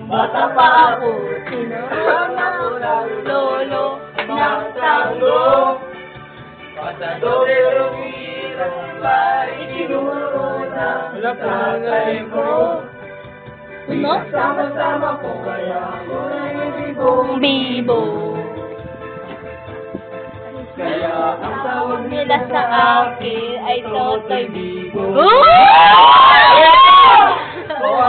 Bata pa ako, sinama ko ng lolo, nagtango. Pasado pero hirap pa, itinuro ng tatay ko. Sama-sama ko kaya ako nalilibong Bibo. Kaya ang tawag Nila sa akin ay Totoy Bibo.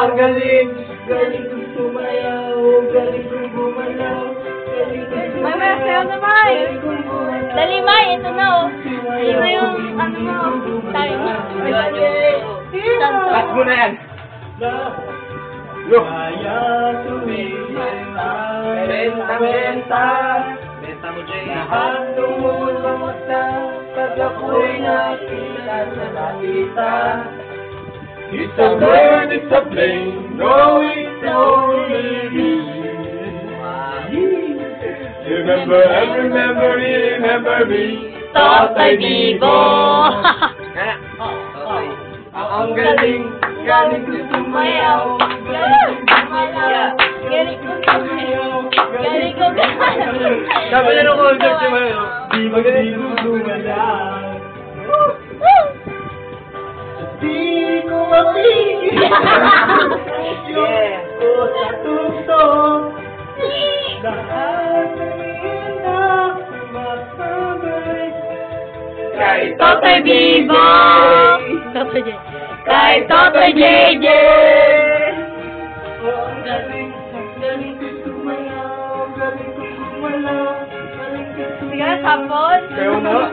Ang galing! Galing kong sumayaw, galing kong gumalaw, galing kong sumayaw. May sayaw na, May! Dali, May! Ito na, oh. Ito yung, ano mo, time. Cut mo na yan! Kaya tumingin Benta, benta Benta mo, Jay. Lahat tumulong na pag ako'y nakita sa nakita. It's a bird, it's a plane, no, it's only me. Remember me. Totoy Bibo! Ang galing, galing ko sumayaw, galing ko gumalaw, Galing ko sumayaw, galing ko gumalaw. Sabi na nung concert si Mayo, di magaling ko gumalaw. Di ko mapigil. Yung ko sa tukso. Lahat ng hirap makabay. Kay Totoy Bibo! Totoy J. Kay Totoy JJ! Ang galing, galing ko sumayaw, galing ko gumalaw, galing ko Sige, tapos. Kayo na?